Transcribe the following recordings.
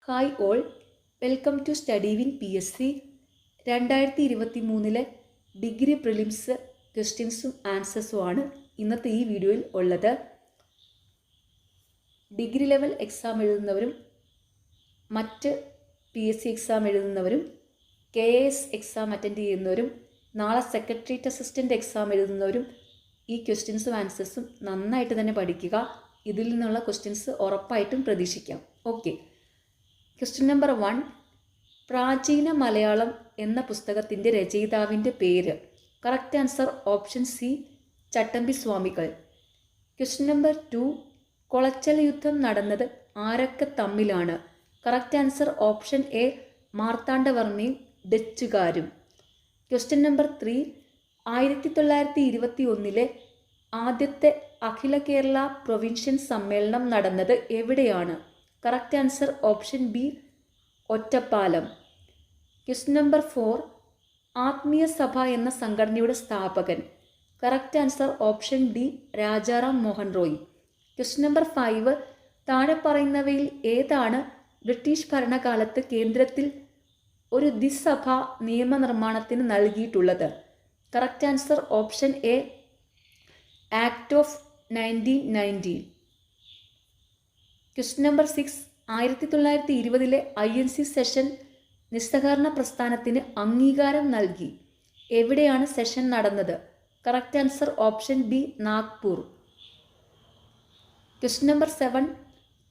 Hi all, welcome to study win PSC 2023 degree prelims ക്വസ്റ്റ്യൻസും ആൻസേഴ്സുമാണ് ഇന്നത്തെ ഈ വീഡിയോയിൽ ഉള്ളത്. ഡിഗ്രി ലെവൽ എക്സാം എഴുതുന്നവരും മറ്റ് PSC എക്സാം എഴുതുന്നവരും KAS എക്സാം അറ്റൻഡ് ചെയ്യുന്നവരും നാളെ സെക്രട്ടേറിയറ്റ് അസിസ്റ്റൻ്റ് എക്സാം എഴുതുന്നവരും ഈ ക്വസ്റ്റ്യൻസും ആൻസേഴ്സും നന്നായിട്ട് തന്നെ പഠിക്കുക. ഇതിൽ നിന്നുള്ള ക്വസ്റ്റ്യൻസ് ഉറപ്പായിട്ടും പ്രതീക്ഷിക്കാം. Okay, question number 1. Prachina Malayalam എന്ന പുസ്തകത്തിൻ്റെ രചയിതാവിൻ്റെ പേര്. Correct answer option C, Chattampi Swamikal. Question number 2. Colachel യുദ്ധം നടന്നത് ആരൊക്കെ തമ്മിലാണ്? കറക്റ്റ് ആൻസർ ഓപ്ഷൻ എ, മാർത്താണ്ഡവർമ്മയും ഡച്ചുകാരും. Question number 3. 1921 ആദ്യത്തെ അഖില കേരള പ്രൊവിൻഷ്യൻ സമ്മേളനം നടന്നത് എവിടെയാണ്? Correct answer option B, Ottapalam. Question number 4. Atmiya Sabha എന്ന സംഘടനയുടെ സ്ഥാപകൻ. Correct answer option D, Rajaram Mohan Roy. Question number 5. താഴെ പറയുന്നവയിൽ ഏതാണ് ബ്രിട്ടീഷ് ഭരണകാലത്ത് കേന്ദ്രത്തിൽ ഒരു ദ്വിസഭ നിയമനിർമ്മാണത്തിന് നൽകിയിട്ടുള്ളത്? Correct answer option A, act of 1919. Question number 6. 1920 INC session നിസ്സഹകരണ പ്രസ്ഥാനത്തിന് അംഗീകാരം നൽകി. എവിടെയാണ് സെഷൻ നടന്നത്? Correct answer option B, Nagpur. Question number 7.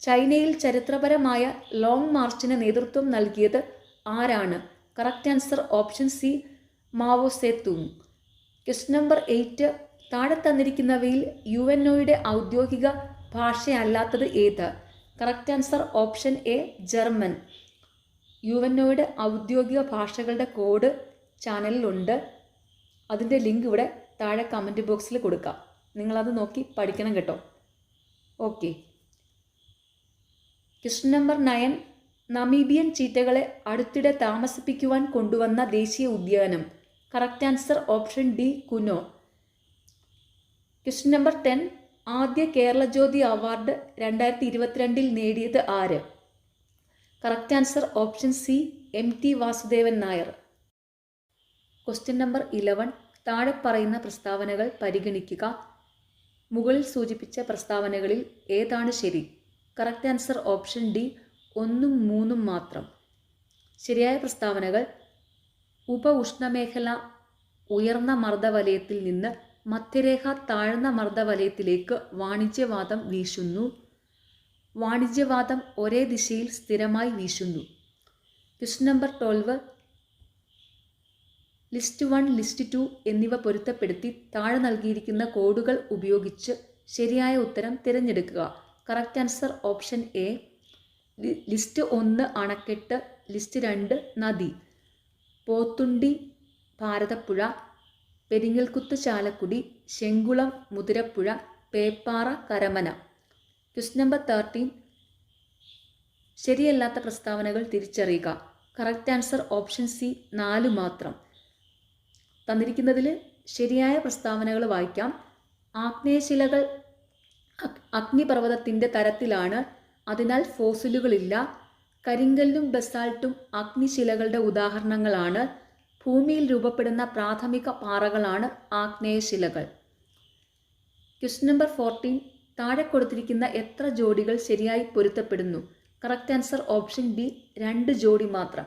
ചൈനയിൽ ചരിത്രപരമായ ലോങ് മാർച്ചിന് നേതൃത്വം നൽകിയത് ആരാണ്? Correct answer option C, Mao Zedong. Question number 8. താഴെ തന്നിരിക്കുന്നവയിൽ UNOയുടെ ഔദ്യോഗിക ഭാഷയല്ലാത്തത് ഏത്? Correct answer option A, German. UNOയുടെ ഔദ്യോഗിക ഭാഷകളുടെ കോഡ് ചാനലിലുണ്ട്. അതിൻ്റെ ലിങ്ക് ഇവിടെ താഴെ കമൻറ്റ് ബോക്സിൽ കൊടുക്കാം. നിങ്ങളത് നോക്കി പഠിക്കണം കേട്ടോ. Okay, question number 9. നമീബിയൻ ചീറ്റകളെ അടുത്തിടെ താമസിപ്പിക്കുവാൻ കൊണ്ടുവന്ന ദേശീയ ഉദ്യാനം. Correct answer option D, Kuno. Question number 10. ആദ്യ കേരള ജ്യോതി അവാർഡ് 2022 നേടിയത് ആര്? Correct answer option C, MT Vasudevan Nair. Question number 11. താഴെ പറയുന്ന പ്രസ്താവനകൾ പരിഗണിക്കുക. മുകളിൽ സൂചിപ്പിച്ച പ്രസ്താവനകളിൽ ഏതാണ് ശരി? കറക്റ്റ് ആൻസർ ഓപ്ഷൻ ഡി, 1ഉം 3ഉം മാത്രം. ശരിയായ പ്രസ്താവനകൾ: ഉപ ഉഷ്ണമേഖല ഉയർന്ന മർദ്ദവലയത്തിൽ നിന്ന് മധ്യരേഖ താഴ്ന്ന മർദ്ദവലയത്തിലേക്ക് വാണിജ്യവാദം വീശുന്നു. വാണിജ്യവാദം ഒരേ ദിശയിൽ സ്ഥിരമായി വീശുന്നു. Question number 12. ലിസ്റ്റ് 1, ലിസ്റ്റ് 2 എന്നിവ പൊരുത്തപ്പെടുത്തി താഴെ നൽകിയിരിക്കുന്ന കോഡുകൾ ഉപയോഗിച്ച് ശരിയായ ഉത്തരം തിരഞ്ഞെടുക്കുക. Correct answer option A, list 1 അണക്കെട്ട്, ലിസ്റ്റ് 2 നദി. പോത്തുണ്ടി ഭാരതപ്പുഴ, പെരിങ്ങൽകുത്ത് ചാലക്കുടി, ശെങ്കുളം മുതിരപ്പുഴ, പേപ്പാറ കരമന. Question number 13. ശരിയല്ലാത്ത പ്രസ്താവനകൾ തിരിച്ചറിയുക. കറക്റ്റ് ആൻസർ ഓപ്ഷൻ സി, 4 മാത്രം. തന്നിരിക്കുന്നതിൽ ശരിയായ പ്രസ്താവനകൾ വായിക്കാം. ആഗ്നേയശിലകൾ അഗ്നിപർവ്വതത്തിൻ്റെ തരത്തിലാണ്, അതിനാൽ ഫോസിലുകളില്ല. കരിങ്കല്ലും ബസാൾട്ടും അഗ്നിശിലകളുടെ ഉദാഹരണങ്ങളാണ്. ഭൂമിയിൽ രൂപപ്പെടുന്ന പ്രാഥമിക പാറകളാണ് ആഗ്നേയശിലകൾ. Question number 14. താഴെ കൊടുത്തിരിക്കുന്ന എത്ര ജോഡികൾ ശരിയായി പൊരുത്തപ്പെടുന്നു? കറക്റ്റ് ആൻസർ ഓപ്ഷൻ ബി, 2 ജോഡി മാത്രം.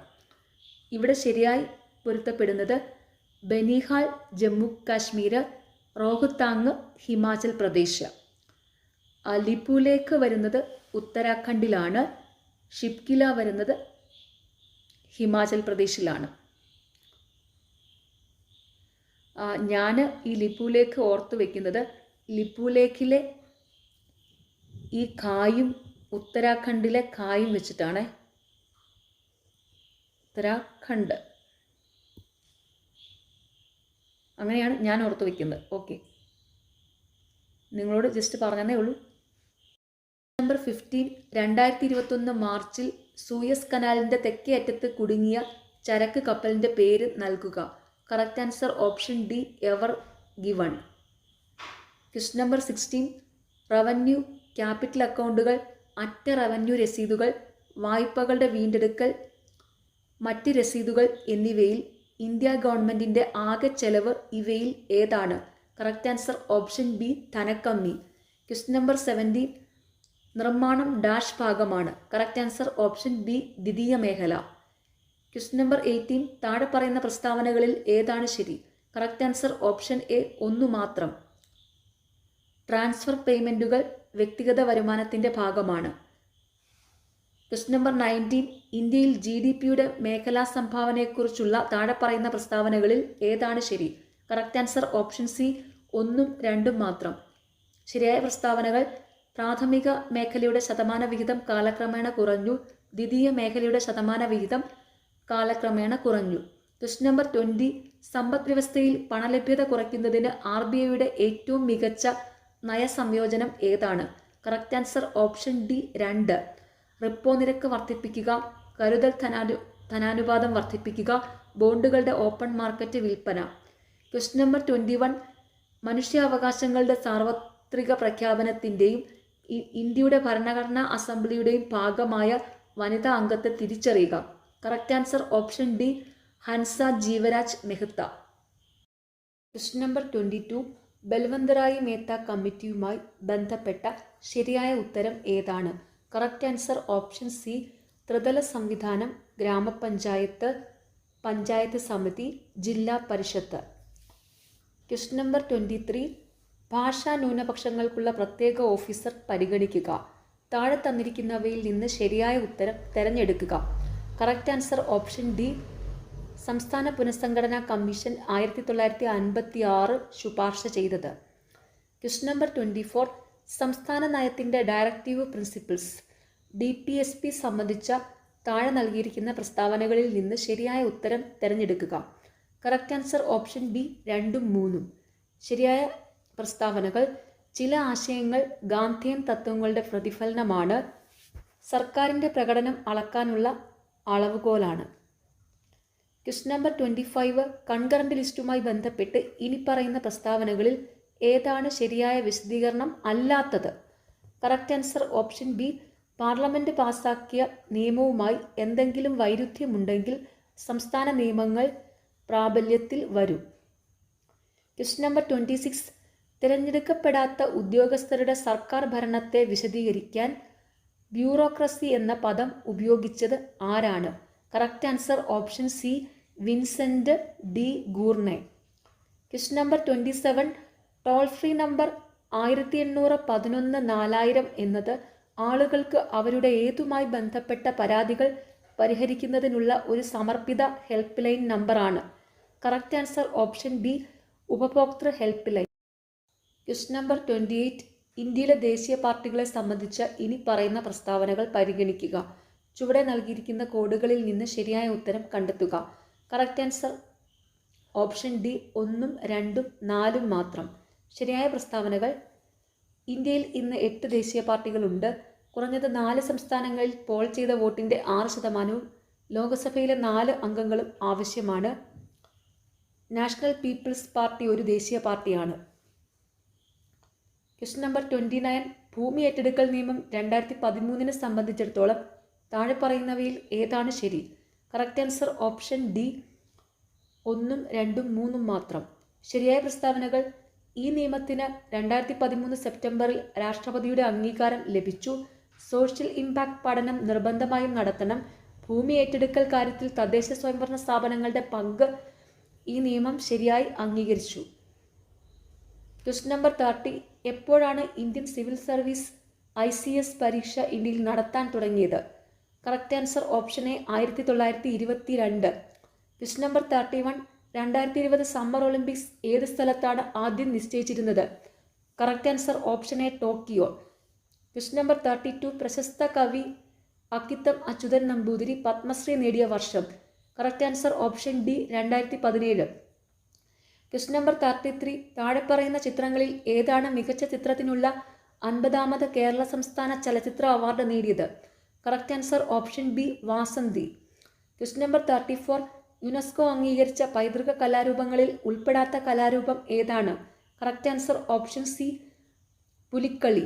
ഇവിടെ ശരിയായി പൊരുത്തപ്പെടുന്നത് ബനിഹാൾ ജമ്മു കാശ്മീർ, റോഹ്താങ് ഹിമാചൽ പ്രദേശ്. ലിപുലേക്ക് വരുന്നത് ഉത്തരാഖണ്ഡിലാണ്. ഷിപ്കില വരുന്നത് ഹിമാചൽ പ്രദേശിലാണ്. ഞാൻ ഈ ലിപുലേക്ക് ഓർത്ത് വയ്ക്കുന്നത് ലിപുലേക്കിലെ ഈ ഖായും ഉത്തരാഖണ്ഡിലെ ഖായും വെച്ചിട്ടാണ്. ഉത്തരാഖണ്ഡ് അങ്ങനെയാണ് ഞാൻ ഓർത്ത് വയ്ക്കുന്നത്. ഓക്കെ, നിങ്ങളോട് ജസ്റ്റ് പറഞ്ഞതേ ഉള്ളൂ. നമ്പർ 15. 2021 മാർച്ചിൽ സൂയസ് കനാലിൻ്റെ തെക്കേ അറ്റത്ത് കുടുങ്ങിയ ചരക്ക് കപ്പലിൻ്റെ പേര് നൽകുക. Correct answer option D, ever given. Question number 16. Revenue, capital അക്കൗണ്ടുകൾ, അറ്റ റവന്യൂ രസീതുകൾ, വായ്പകളുടെ വീണ്ടെടുക്കൽ, മറ്റ് രസീതുകൾ എന്നിവയിൽ ഇന്ത്യ ഗവൺമെൻറ്റിൻ്റെ ആകെ ചെലവ് ഇവയിൽ ഏതാണ്? കറക്റ്റ് ആൻസർ ഓപ്ഷൻ ബി ധനക്കമ്മി. ക്വസ്റ്റ്യൻ നമ്പർ 17 നിർമ്മാണം ഡാഷ് ഭാഗമാണ്? കറക്റ്റ് ആൻസർ ഓപ്ഷൻ ബി ദ്വിതീയ മേഖല. ക്വസ്റ്റ്യൻ നമ്പർ 18 താഴെ പറയുന്ന പ്രസ്താവനകളിൽ ഏതാണ് ശരി? കറക്റ്റ് ആൻസർ ഓപ്ഷൻ എ ഒന്നു മാത്രം. ട്രാൻസ്ഫർ പേയ്മെൻറ്റുകൾ വ്യക്തിഗത വരുമാനത്തിൻ്റെ ഭാഗമാണ്. ക്വസ്റ്റ്യൻ നമ്പർ 19 ഇന്ത്യയിൽ GDPയുടെ മേഖലാ സംഭാവനയെക്കുറിച്ചുള്ള താഴെ പറയുന്ന പ്രസ്താവനകളിൽ ഏതാണ് ശരി? കറക്റ്റ് ആൻസർ ഓപ്ഷൻ സി ഒന്നും രണ്ടും മാത്രം. ശരിയായ പ്രസ്താവനകൾ: പ്രാഥമിക മേഖലയുടെ ശതമാന വിഹിതം കാലക്രമേണ കുറഞ്ഞു, ദ്വിതീയ മേഖലയുടെ ശതമാന വിഹിതം കാലക്രമേണ കുറഞ്ഞു. ക്വസ്റ്റ്യൻ നമ്പർ 20 സമ്പദ് വ്യവസ്ഥയിൽ പണലഭ്യത കുറയ്ക്കുന്നതിന് RBIയുടെ ഏറ്റവും മികച്ച നയസംയോജനം ഏതാണ്? Correct answer option D 2. Repo നിരക്ക് വർദ്ധിപ്പിക്കുക, കരുതൽ ധനാനുപാതം വർദ്ധിപ്പിക്കുക, ബോണ്ടുകളുടെ ഓപ്പൺ മാർക്കറ്റ് വിൽപ്പന. ക്വസ്റ്റ്യൻ നമ്പർ 21 മനുഷ്യാവകാശങ്ങളുടെ സാർവത്രിക പ്രഖ്യാപനത്തിൻ്റെയും ഇന്ത്യയുടെ ഭരണഘടനാ അസംബ്ലിയുടെയും ഭാഗമായ വനിതാ അംഗത്തെ തിരിച്ചറിയുക. Correct answer option D Hansa Jivraj Mehta. Question number 22 Balwantrai Mehta കമ്മിറ്റിയുമായി ബന്ധപ്പെട്ട ശരിയായ ഉത്തരം ഏതാണ്? കറക്റ്റ് ആൻസർ ഓപ്ഷൻ സി ത്രിതല സംവിധാനം, ഗ്രാമപഞ്ചായത്ത്, പഞ്ചായത്ത് സമിതി, ജില്ലാ പരിഷത്ത്. ക്വസ്റ്റ്യൻ നമ്പർ 23 ഭാഷാ ന്യൂനപക്ഷങ്ങൾക്കുള്ള പ്രത്യേക ഓഫീസർ പരിഗണിക്കുക. താഴെ തന്നിരിക്കുന്നവയിൽ നിന്ന് ശരിയായ ഉത്തരം തിരഞ്ഞെടുക്കുക. കറക്റ്റ് ആൻസർ ഓപ്ഷൻ ഡി സംസ്ഥാന പുനഃസംഘടനാ കമ്മീഷൻ 1956 ശുപാർശ ചെയ്തത്. ക്വസ്റ്റ്യൻ നമ്പർ 24 സംസ്ഥാന നയത്തിൻ്റെ ഡയറക്റ്റീവ് പ്രിൻസിപ്പിൾസ് DPSP സംബന്ധിച്ച താഴെ നൽകിയിരിക്കുന്ന പ്രസ്താവനകളിൽ നിന്ന് ശരിയായ ഉത്തരം തിരഞ്ഞെടുക്കുക. കറക്റ്റ് ആൻസർ ഓപ്ഷൻ ബി 2ഉം 3ഉം. ശരിയായ പ്രസ്താവനകൾ: ചില ആശയങ്ങൾ ഗാന്ധിയൻ തത്വങ്ങളുടെ പ്രതിഫലനമാണ്, സർക്കാരിൻ്റെ പ്രകടനം അളക്കാനുള്ള അളവുകോലാണ്. ക്വസ്റ്റ്യൻ നമ്പർ 25 കൺകറന്റ് ലിസ്റ്റുമായി ബന്ധപ്പെട്ട് ഇനി പറയുന്ന പ്രസ്താവനകളിൽ ഏതാണ് ശരിയായ വിശദീകരണം അല്ലാത്തത്? Correct answer option B parliament പാസാക്കിയ നിയമവുമായി എന്തെങ്കിലും വൈരുദ്ധ്യമുണ്ടെങ്കിൽ സംസ്ഥാന നിയമങ്ങൾ പ്രാബല്യത്തിൽ വരും. ക്വസ്റ്റ്യൻ നമ്പർ 26 തിരഞ്ഞെടുക്കപ്പെടാത്ത ഉദ്യോഗസ്ഥരുടെ സർക്കാർ ഭരണത്തെ വിശദീകരിക്കാൻ ബ്യൂറോക്രസി എന്ന പദം ഉപയോഗിച്ചത് ആരാണ്? Correct answer option C Vincent de Gournay. Question number 27 toll free number 1811-4000 എന്നത് ആളുകൾക്ക് അവരുടെ ഏതുമായി ബന്ധപ്പെട്ട പരാതികൾ പരിഹരിക്കുന്നതിനുള്ള ഒരു സമർപ്പിത ഹെൽപ്പ് ലൈൻ നമ്പറാണ്. കറക്റ്റ് ആൻസർ ഓപ്ഷൻ ബി ഉപഭോക്തൃ ഹെൽപ്പ് ലൈൻ. ക്വസ്റ്റ്യൻ നമ്പർ 28 ഇന്ത്യയിലെ ദേശീയ പാർട്ടികളെ സംബന്ധിച്ച ഇനി പറയുന്ന പ്രസ്താവനകൾ പരിഗണിക്കുക. ചുവടെ നൽകിയിരിക്കുന്ന കോഡുകളിൽ നിന്ന് ശരിയായ ഉത്തരം കണ്ടെത്തുക. കറക്റ്റ് ആൻസർ ഓപ്ഷൻ ഡി 1ഉം 2ഉം 4ഉം മാത്രം. ശരിയായ പ്രസ്താവനകൾ: ഇന്ത്യയിൽ ഇന്ന് 8 ദേശീയ പാർട്ടികളുണ്ട്. കുറഞ്ഞത് 4 സംസ്ഥാനങ്ങളിൽ പോൾ ചെയ്ത വോട്ടിൻ്റെ 6%, ലോക്സഭയിലെ 4 അംഗങ്ങളും ആവശ്യമാണ്. നാഷണൽ പീപ്പിൾസ് പാർട്ടി ഒരു ദേശീയ പാർട്ടിയാണ്. ക്വസ്റ്റ്യൻ നമ്പർ 29 ഭൂമി ഏറ്റെടുക്കൽ നിയമം 2013 സംബന്ധിച്ചിടത്തോളം താഴെ പറയുന്നവയിൽ ഏതാണ് ശരി? കറക്റ്റ് ആൻസർ ഓപ്ഷൻ ഡി 1ഉം 2ഉം 3ഉം മാത്രം. ശരിയായ പ്രസ്താവനകൾ: ഈ നിയമത്തിന് 2013 സെപ്റ്റംബറിൽ രാഷ്ട്രപതിയുടെ അംഗീകാരം ലഭിച്ചു. സോഷ്യൽ ഇമ്പാക്ട് പഠനം നിർബന്ധമായും നടത്തണം. ഭൂമി ഏറ്റെടുക്കൽ കാര്യത്തിൽ തദ്ദേശ സ്വയംഭരണ സ്ഥാപനങ്ങളുടെ പങ്ക് ഈ നിയമം ശരിയായി അംഗീകരിച്ചു. ക്വസ്റ്റ്യൻ നമ്പർ 30 എപ്പോഴാണ് ഇന്ത്യൻ സിവിൽ സർവീസ് ICS പരീക്ഷ ഇന്ത്യയിൽ നടത്താൻ തുടങ്ങിയത്? Correct answer option A 1922. Question number 31 2020 summer Olympics ഏത് സ്ഥലത്താണ് ആദ്യം നിശ്ചയിച്ചിരുന്നത്? Correct answer option A Tokyo. Question number 32 പ്രശസ്ത കവി അക്കിത്തം അച്യുതൻ നമ്പൂതിരി പത്മശ്രീ നേടിയ വർഷം? Correct answer option D 2017. Question number 33 താഴെ പറയുന്ന ചിത്രങ്ങളിൽ ഏതാണ് മികച്ച ചിത്രത്തിനുള്ള 50ാമത് കേരള സംസ്ഥാന ചലച്ചിത്ര അവാർഡ് നേടിയത്? Correct answer option B Vasanthi. Question number 34 UNESCO അംഗീകരിച്ച പൈതൃക കലാരൂപങ്ങളിൽ ഉൾപ്പെടാത്ത കലാരൂപം ഏതാണ്? Correct answer option C Pulikali.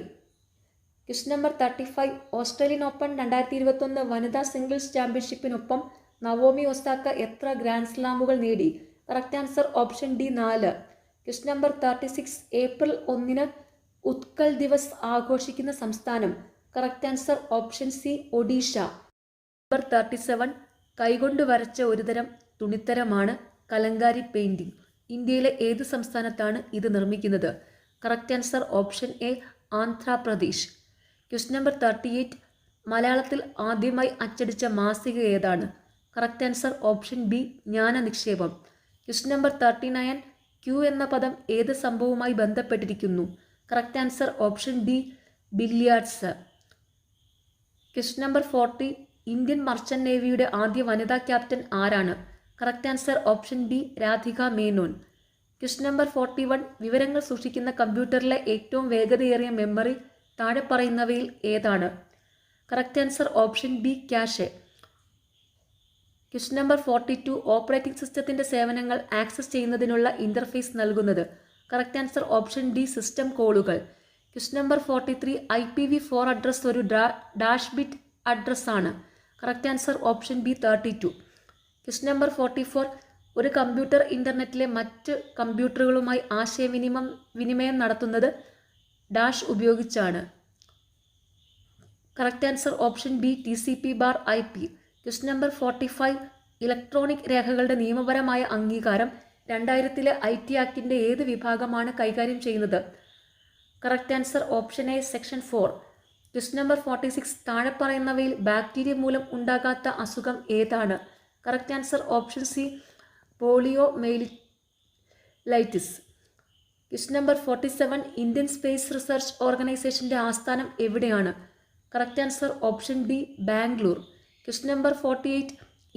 Question number 35. Australian Open 2021 വനിതാ സിംഗിൾസ് ചാമ്പ്യൻഷിപ്പിനൊപ്പം നവോമി ഒസാക്ക എത്ര ഗ്രാൻഡ് സ്ലാമുകൾ നേടി? Correct answer option D 4. Question number 36. April 1 Utkal Divas ആഘോഷിക്കുന്ന സംസ്ഥാനം? Correct answer option C Odisha. Number 37. കൈകൊണ്ട് വരച്ച ഒരുതരം തുണിത്തരമാണ് കലങ്കാരി പെയിന്റിംഗ്. ഇന്ത്യയിലെ ഏത് സംസ്ഥാനത്താണ് ഇത് നിർമ്മിക്കുന്നത്? Correct answer option A Andhra Pradesh. Question number 38. മലയാളത്തിൽ ആദ്യമായി അച്ചടിച്ച മാസിക ഏതാണ്? കറക്റ്റ് ആൻസർ ഓപ്ഷൻ ബി ജ്ഞാന നിക്ഷേപം. Question number 39. ക്യൂ എന്ന പദം ഏത് സംഭവവുമായി ബന്ധപ്പെട്ടിരിക്കുന്നു? Correct answer option D billiards. Question number 40. Indian merchant നേവിയുടെ ആദ്യ വനിതാ ക്യാപ്റ്റൻ ആരാണ്? Correct answer option B Radhika Menon. Question number 41. വിവരങ്ങൾ സൂക്ഷിക്കുന്ന കമ്പ്യൂട്ടറിലെ ഏറ്റവും വേഗതയേറിയ മെമ്മറി താഴെ പറയുന്നവയിൽ ഏതാണ്? Correct answer option B cache. Question number 42. Operating സിസ്റ്റത്തിന്റെ സേവനങ്ങൾ ആക്സസ് ചെയ്യുന്നതിനുള്ള ഇന്റർഫേസ് നൽകുന്നത്? Correct answer option D system കോളുകൾ. Question number 43. IPv4 അഡ്രസ് ഒരു ഡാഷ് ബിറ്റ് അഡ്രസ് ആണ്? Correct answer option B 32. Question number 44. ഒരു കമ്പ്യൂട്ടർ ഇന്റർനെറ്റിലെ മറ്റ് കമ്പ്യൂട്ടറുകളുമായി ആശയവിനിമയം നടത്തുന്നത് ഡാഷ് ഉപയോഗിച്ചാണ്? Correct answer option B TCP/IP. Question number 45. Electronic രേഖകളുടെ നിയമപരമായ അംഗീകാരം 2000 IT ആക്ടിന്റെ ഏത് വിഭാഗമാണ് കൈകാര്യം ചെയ്യുന്നത്? Correct answer option A section 4. Question number 46. താഴെ പറയുന്നവയിൽ ബാക്ടീരിയ മൂലം ഉണ്ടാകാത്ത അസുഖം ഏതാണ്? Correct answer option C poliomyelitis. Question number 47. Indian space research ഓർഗനൈസേഷന്റെ ആസ്ഥാനം എവിടെയാണ്? Correct answer option D Bangalore. Question number 48.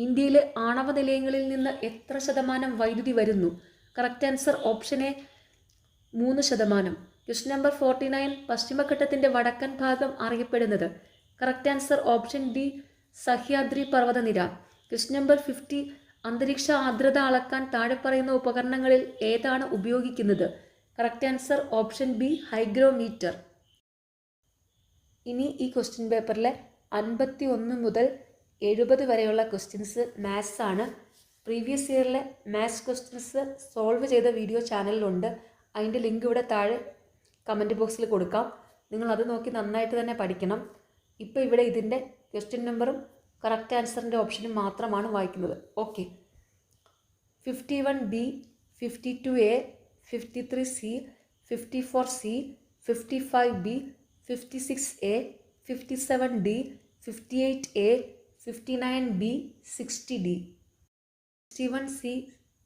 ഇന്ത്യയിലെ ആണവ നിലയങ്ങളിൽ നിന്ന് എത്ര ശതമാനം വൈദ്യുതി വരുന്നു? Correct answer option A 3%. Question number 49. പശ്ചിമഘട്ടത്തിന്റെ വടക്കൻ ഭാഗം അറിയപ്പെടുന്നത്? Correct answer option D Sahyadri പർവ്വതനിര. Question number 50. അന്തരീക്ഷ ആർദ്രത അളക്കാൻ താഴെ പറയുന്ന ഉപകരണങ്ങളിൽ ഏതാണ് ഉപയോഗിക്കുന്നത്? Correct answer option B hygrometer. ഇനി ഈ ക്വസ്റ്റ്യൻ പേപ്പറിലെ 51 മുതൽ 70 വരെയുള്ള ക്വസ്റ്റ്യൻസ് മാത്സ് ആണ്. പ്രീവിയസ് ഇയറിലെ മാത്സ് ക്വസ്റ്റ്യൻസ് സോൾവ് ചെയ്ത വീഡിയോ ചാനലിലുണ്ട്. അതിൻ്റെ ലിങ്ക് ഇവിടെ താഴെ കമൻറ്റ് ബോക്സിൽ കൊടുക്കാം. നിങ്ങൾ അത് നോക്കി നന്നായിട്ട് തന്നെ പഠിക്കണം. ഇപ്പോൾ ഇവിടെ ഇതിൻ്റെ ക്വസ്റ്റ്യൻ നമ്പറും കറക്റ്റ് ആൻസറിൻ്റെ ഓപ്ഷനും മാത്രമാണ് വായിക്കുന്നത്. Okay. 51B, 52A, 53C, 54C, 55B, 56A, 57D, 58A, 59B, 60D. 61C,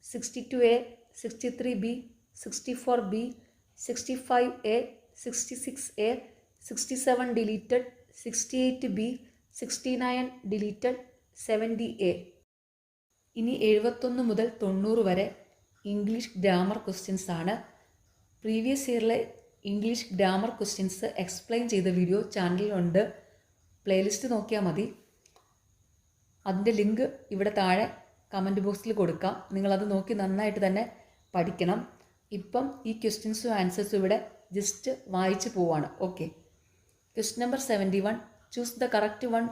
62A, 63B, 64B, 65A, 66A, 67 deleted, 68B, 69 deleted, 70A. ഇനി 71 മുതൽ 90 വരെ ഇംഗ്ലീഷ് ഗ്രാമർ ക്വസ്റ്റ്യൻസ് ആണ്. പ്രീവിയസ് ഇയറിലെ ഇംഗ്ലീഷ് ഗ്രാമർ ക്വസ്റ്റ്യൻസ് എക്സ്പ്ലെയിൻ ചെയ്ത വീഡിയോ ചാനലിലുണ്ട്. പ്ലേലിസ്റ്റ് നോക്കിയാൽ മതി. അതിൻ്റെ ലിങ്ക് ഇവിടെ താഴെ കമൻറ്റ് ബോക്സിൽ കൊടുക്കാം. നിങ്ങളത് നോക്കി നന്നായിട്ട് തന്നെ പഠിക്കണം. ഇപ്പം ഈ ക്വസ്റ്റ്യൻസും ആൻസേഴ്സും ഇവിടെ ജസ്റ്റ് വായിച്ച് പോവാണ്. Okay. Question number 71. Choose the correct one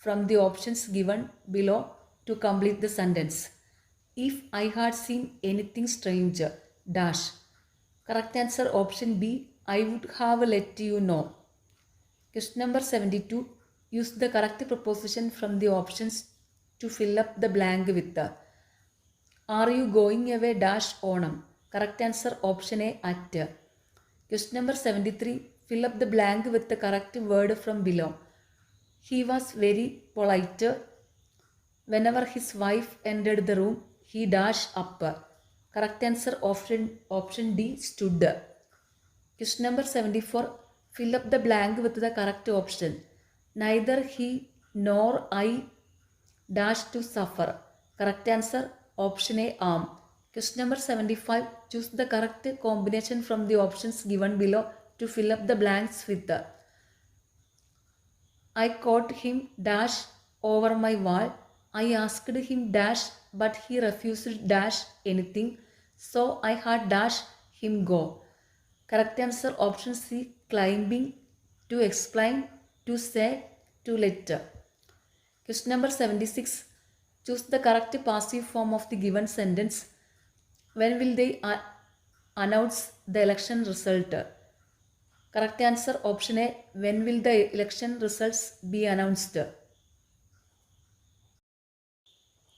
from the options given below to complete the sentence. If I had seen anything strange dash. Correct answer option B, I would have let you know. Question number 72. Use the correct preposition from the options to fill up the blank with the. Are you going away dash Onam? Correct answer option A, at. Question number 73. Fill up the blank with the correct word from below. He was very polite. Whenever his wife entered the room, he dashed up. Correct answer option D, stood. Question number 74. Fill up the blank with the correct option. Neither he nor I dash to suffer. Correct answer option A, arm. Question number 75. Choose the correct combination from the options given below to fill up the blanks with the. I caught him dash over my wall. I asked him dash, but he refused dash anything, so I had dash him go. Correct answer option C, climbing to explain, to say, to let. Question number 76. Choose the correct passive form of the given sentence. When will they announce the election result? Correct answer option A. When will the election results be announced?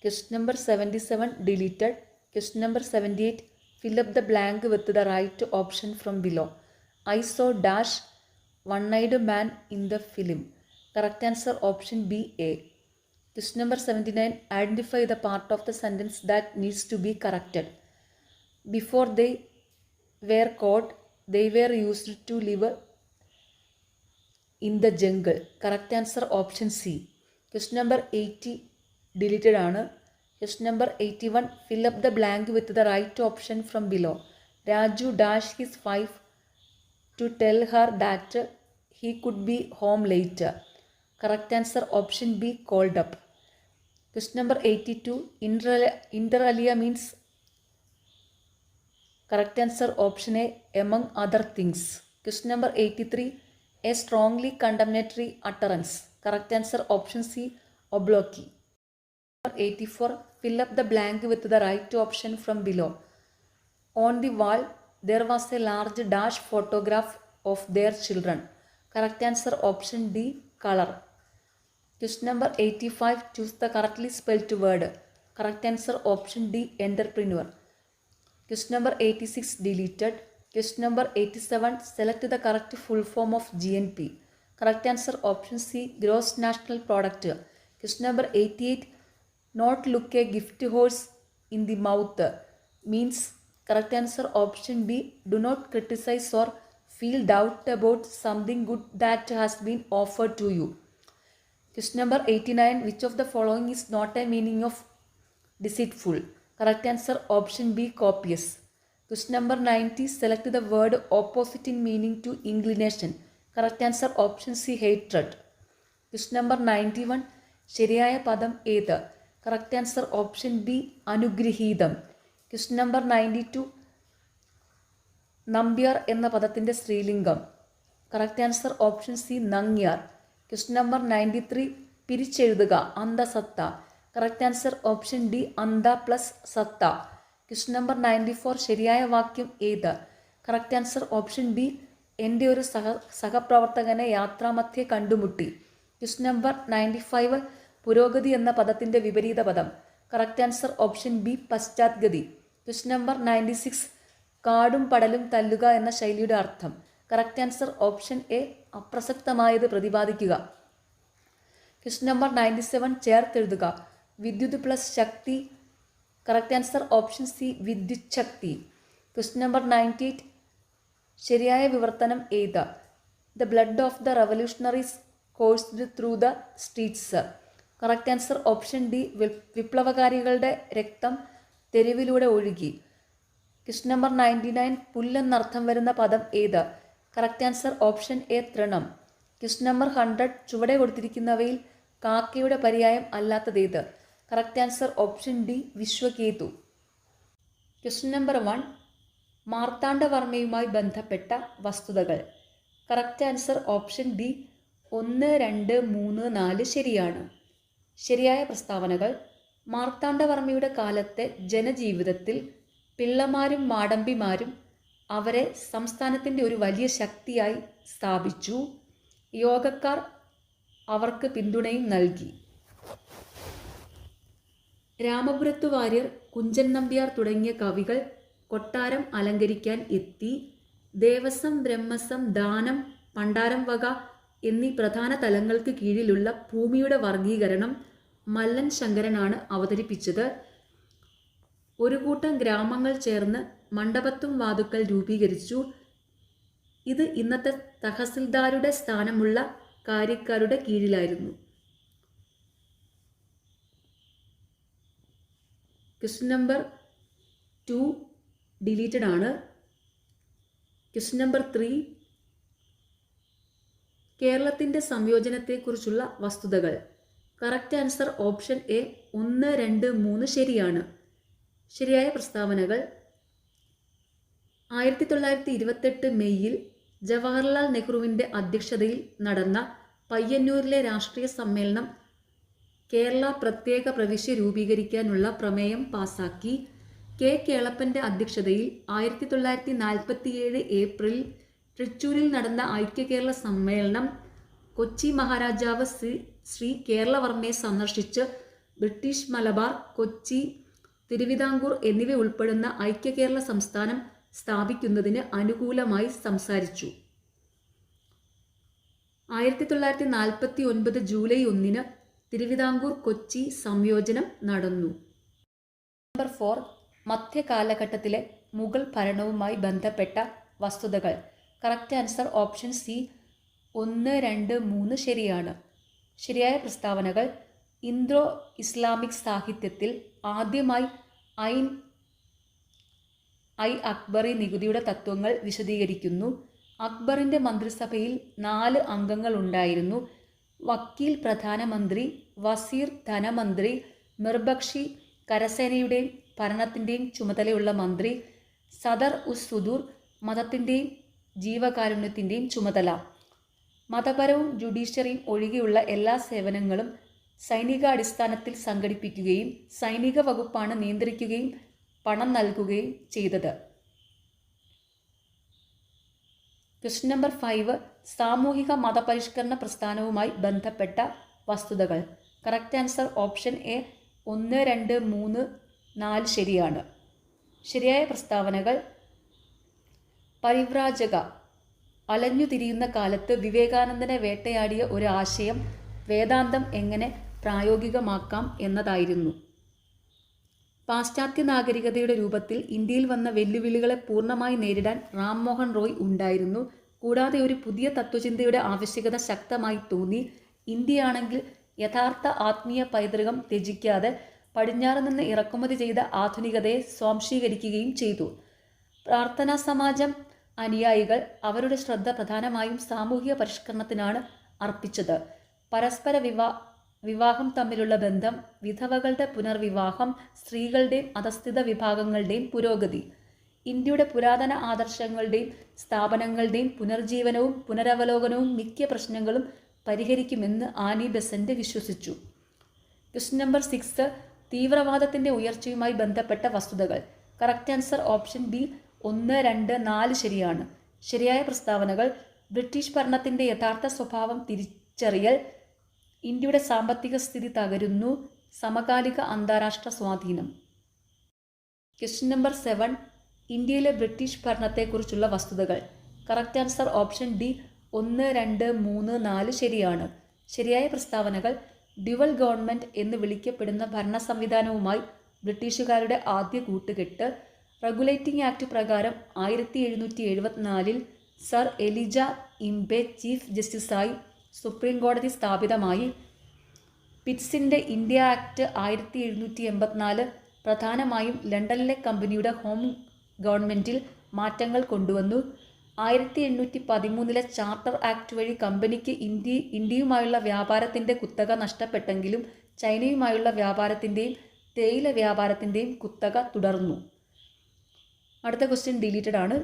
Question number 77 deleted. Question number 78. Fill up the blank with the right option from below. I saw dash one-eyed man in the film. Correct answer option B A. Question number 79. Identify the part of the sentence that needs to be corrected. Before they were caught, they were used to live in the jungle. Correct answer option C. Question number 80 deleted ആണ്. Question number 81. Fill up the blank with the right option from below. Raju dashed his wife to tell her that he could be home later. Correct answer option B. Called up. Question number 82. Inter alia means. Correct answer option A. Among other things. Question number 83. A strongly condemnatory utterance. Correct answer option C. Obloquy. 84. Fill up the blank with the right option from below. On the wall, there was a large dash photograph of their children. Correct answer option D. Color. Question number 85. Choose the correctly spelled word. Correct answer option D. Entrepreneur. Question number 86 deleted. Question number 87. Select the correct full form of GNP. Correct answer option C. Gross National Product. Question number 88. Not look a gift horse in the mouth means. Correct answer option B. Do not criticize or feel doubt about something good that has been offered to you. Question number 89. Which of the following is not a meaning of deceitful? Correct answer option B. Copious. Question number 90. Select the word opposite in meaning to inclination. Correct answer option C. Hatred. Question number 91. ശരിയായ പദം ഏത്? Correct answer option B. അനുഗ്രഹീതം. Question number 92. Nambiar എന്ന പദത്തിൻ്റെ സ്ത്രീലിംഗം. Correct answer option C. Nangiar. Question number 93. പിരിച്ചെഴുതുക അന്തസത്ത. Correct answer option D. അന്ത plus സത്ത. Question number 94. ശരിയായ വാക്യം ഏത്? Correct answer option B. എൻ്റെ ഒരു സഹപ്രവർത്തകനെ യാത്രാമധ്യേ കണ്ടുമുട്ടി. Question number 95. പുരോഗതി എന്ന പദത്തിൻ്റെ വിപരീത പദം. കറക്റ്റ് ആൻസർ ഓപ്ഷൻ ബി പശ്ചാത്ഗതി. Question number 96. കാടും പടലും തല്ലുക എന്ന ശൈലിയുടെ അർത്ഥം. കറക്റ്റ് ആൻസർ ഓപ്ഷൻ എ അപ്രസക്തമായത് പ്രതിപാദിക്കുക. Question number 97. ചേർത്തെഴുതുക വിദ്യുത് പ്ലസ് ശക്തി. കറക്റ്റ് ആൻസർ ഓപ്ഷൻ സി വിദ്യുത് ശക്തി. Question number 98. ശരിയായ വിവർത്തനം ഏത്? The blood of the revolutionaries coursed through the streets. Correct answer option D വിപ്ലവകാരികളുടെ രക്തം തെരുവിലൂടെ ഒഴുകി. Question number 99. പുല്ലെന്നർത്ഥം വരുന്ന പദം ഏത്? കറക്റ്റ് ആൻസർ ഓപ്ഷൻ എ തൃണം. Question number 100. ചുവടെ കൊടുത്തിരിക്കുന്നവയിൽ കാക്കയുടെ പര്യായം അല്ലാത്തതേത്? കറക്റ്റ് ആൻസർ ഓപ്ഷൻ ഡി വിശ്വകേതു. Question number 1. മാർത്താണ്ഡവർമ്മയുമായി ബന്ധപ്പെട്ട വസ്തുതകൾ. കറക്റ്റ് ആൻസർ ഓപ്ഷൻ ഡി 1, 2, 3, 4 ശരിയാണ്. ശരിയായ പ്രസ്താവനകൾ. മാർത്താണ്ഡവർമ്മയുടെ കാലത്തെ ജനജീവിതത്തിൽ പിള്ളമാരും മാടമ്പിമാരും അവരെ സംസ്ഥാനത്തിൻ്റെ ഒരു വലിയ ശക്തിയായി സ്ഥാപിച്ചു. യോഗക്കാർ അവർക്ക് പിന്തുണയും നൽകി. രാമപുരത്തു വാര്യർ, കുഞ്ചൻ നമ്പ്യാർ തുടങ്ങിയ കവികൾ കൊട്ടാരം അലങ്കരിക്കാൻ എത്തി. ദേവസ്വം, ബ്രഹ്മസ്വം, ദാനം, പണ്ടാരം വക എന്നീ പ്രധാന തലങ്ങൾക്ക് കീഴിലുള്ള ഭൂമിയുടെ വർഗീകരണം മല്ലൻ ശങ്കരനാണ് അവതരിപ്പിച്ചത്. ഒരു കൂട്ടം ഗ്രാമങ്ങൾ ചേർന്ന് മണ്ഡപത്തും വാതുക്കൽ രൂപീകരിച്ചു. ഇത് ഇന്നത്തെ തഹസിൽദാരുടെ സ്ഥാനമുള്ള കാര്യക്കാരുടെ കീഴിലായിരുന്നു. ക്വസ്റ്റ്യൻ നമ്പർ 2 ഡിലീറ്റഡ് ആണ്. Question number 3. കേരളത്തിൻ്റെ സംയോജനത്തെക്കുറിച്ചുള്ള വസ്തുതകൾ. കറക്റ്റ് ആൻസർ ഓപ്ഷൻ എ 1, 2, 3 ശരിയാണ്. ശരിയായ പ്രസ്താവനകൾ. 1928 മെയ്യിൽ ജവഹർലാൽ നെഹ്റുവിൻ്റെ അധ്യക്ഷതയിൽ നടന്ന പയ്യന്നൂരിലെ രാഷ്ട്രീയ സമ്മേളനം കേരള പ്രത്യേക പ്രവിശ്യ രൂപീകരിക്കാനുള്ള പ്രമേയം പാസാക്കി. കെ കേളപ്പൻ്റെ അധ്യക്ഷതയിൽ 1947 ഏപ്രിലിൽ തൃശ്ശൂരിൽ നടന്ന ഐക്യകേരള സമ്മേളനം കൊച്ചി മഹാരാജാവ് ശ്രീ കേരളവർമ്മയെ സന്ദർശിച്ച് ബ്രിട്ടീഷ് മലബാർ, കൊച്ചി, തിരുവിതാംകൂർ എന്നിവ ഉൾപ്പെടുന്ന ഐക്യകേരള സംസ്ഥാനം സ്ഥാപിക്കുന്നതിന് അനുകൂലമായി സംസാരിച്ചു. 1949 ജൂലൈ 1 തിരുവിതാംകൂർ കൊച്ചി സംയോജനം നടന്നു. നമ്പർ 4. മധ്യകാലഘട്ടത്തിലെ മുഗൾ ഭരണവുമായി ബന്ധപ്പെട്ട വസ്തുതകൾ. കറക്റ്റ് ആൻസർ ഓപ്ഷൻ സി 1, 2, 3 ശരിയാണ്. ശരിയായ പ്രസ്താവനകൾ. ഇന്തോ ഇസ്ലാമിക് സാഹിത്യത്തിൽ ആദ്യമായി അക്ബറി നികുതിയുടെ തത്വങ്ങൾ വിശദീകരിക്കുന്നു. അക്ബറിൻ്റെ മന്ത്രിസഭയിൽ 4 അംഗങ്ങൾ ഉണ്ടായിരുന്നു. വക്കീൽ പ്രധാനമന്ത്രി, വസീർ ധനമന്ത്രി, മിർബക്ഷി കരസേനയുടെയും ഭരണത്തിൻ്റെയും ചുമതലയുള്ള മന്ത്രി, സദർ ഉസ് സുദൂർ മതത്തിൻ്റെയും ജീവകാരുണ്യത്തിൻ്റെയും ചുമതല. മതപരവും ജുഡീഷ്യറിയും ഒഴികെയുള്ള എല്ലാ സേവനങ്ങളും സൈനികാടിസ്ഥാനത്തിൽ സംഘടിപ്പിക്കുകയും സൈനിക വകുപ്പാണ് നിയന്ത്രിക്കുകയും പണം നൽകുകയും ചെയ്തത്. Question number 5. സാമൂഹിക മതപരിഷ്കരണ പ്രസ്ഥാനവുമായി ബന്ധപ്പെട്ട വസ്തുതകൾ. കറക്റ്റ് ആൻസർ ഓപ്ഷൻ എ 1, 2, 3, 4 ശരിയാണ്. ശരിയായ പ്രസ്താവനകൾ. പരിവ്രാജക അലഞ്ഞുതിരിയുന്ന കാലത്ത് വിവേകാനന്ദനെ വേട്ടയാടിയ ഒരു ആശയം വേദാന്തം എങ്ങനെ പ്രായോഗികമാക്കാം എന്നതായിരുന്നു. പാശ്ചാത്യ നാഗരികതയുടെ രൂപത്തിൽ ഇന്ത്യയിൽ വന്ന വെല്ലുവിളികളെ പൂർണ്ണമായി നേരിടാൻ റാം മോഹൻ റോയ് ഉണ്ടായിരുന്നു. കൂടാതെ ഒരു പുതിയ തത്വചിന്തയുടെ ആവശ്യകത ശക്തമായി തോന്നി. ഇന്ത്യയാണെങ്കിൽ യഥാർത്ഥ ആത്മീയ പൈതൃകം ത്യജിക്കാതെ പടിഞ്ഞാറ് നിന്ന് ഇറക്കുമതി ചെയ്ത ആധുനികതയെ സ്വാംശീകരിക്കുകയും ചെയ്തു. പ്രാർത്ഥനാ സമാജം അനുയായികൾ അവരുടെ ശ്രദ്ധ പ്രധാനമായും സാമൂഹിക പരിഷ്കരണത്തിനാണ് അർപ്പിച്ചത്. പരസ്പര വിവാഹം തമ്മിലുള്ള ബന്ധം, വിധവകളുടെ പുനർവിവാഹം, സ്ത്രീകളുടെയും അധസ്ഥിത വിഭാഗങ്ങളുടെയും പുരോഗതി, ഇന്ത്യയുടെ പുരാതന ആദർശങ്ങളുടെയും സ്ഥാപനങ്ങളുടെയും പുനർജീവനവും പുനരവലോകനവും മിക്ക പ്രശ്നങ്ങളും പരിഹരിക്കുമെന്ന് ആനി ബെസന്റ് വിശ്വസിച്ചു. Question number 6. തീവ്രവാദത്തിൻ്റെ ഉയർച്ചയുമായി ബന്ധപ്പെട്ട വസ്തുതകൾ. കറക്റ്റ് ആൻസർ ഓപ്ഷൻ ബി 1, 2, 4 ശരിയാണ്. ശരിയായ പ്രസ്താവനകൾ. ബ്രിട്ടീഷ് ഭരണത്തിൻ്റെ യഥാർത്ഥ സ്വഭാവം തിരിച്ചറിയൽ, ഇന്ത്യയുടെ സാമ്പത്തിക സ്ഥിതി തകരുന്നു, സമകാലിക അന്താരാഷ്ട്ര സ്വാധീനം. Question number 7. ഇന്ത്യയിലെ ബ്രിട്ടീഷ് ഭരണത്തെക്കുറിച്ചുള്ള വസ്തുതകൾ. കറക്റ്റ് ആൻസർ ഓപ്ഷൻ ഡി 1, 2, 3, 4 ശരിയാണ്. ശരിയായ പ്രസ്താവനകൾ. ഡ്യുവൽ ഗവൺമെൻറ് എന്ന് വിളിക്കപ്പെടുന്ന ഭരണ സംവിധാനവുമായി ബ്രിട്ടീഷുകാരുടെ ആദ്യ കൂട്ടുകെട്ട്. റെഗുലേറ്റിംഗ് ആക്ട് പ്രകാരം 1774 സർ എലിജ ഇംബെ ചീഫ് ജസ്റ്റിസായി സുപ്രീം കോടതി സ്ഥാപിതമായി. പിറ്റ്സിൻ്റെ ഇന്ത്യ ആക്ട് 1784 പ്രധാനമായും ലണ്ടനിലെ കമ്പനിയുടെ ഹോം ഗവൺമെൻറ്റിൽ മാറ്റങ്ങൾ കൊണ്ടുവന്നു. 1813 ചാർട്ടർ ആക്ട് വഴി കമ്പനിക്ക് ഇന്ത്യയുമായുള്ള വ്യാപാരത്തിൻ്റെ കുത്തക നഷ്ടപ്പെട്ടെങ്കിലും ചൈനയുമായുള്ള വ്യാപാരത്തിൻ്റെയും തേയില വ്യാപാരത്തിൻ്റെയും കുത്തക തുടർന്നു. അടുത്ത ക്വസ്റ്റ്യൻ ഡിലീറ്റഡ് ആണ്.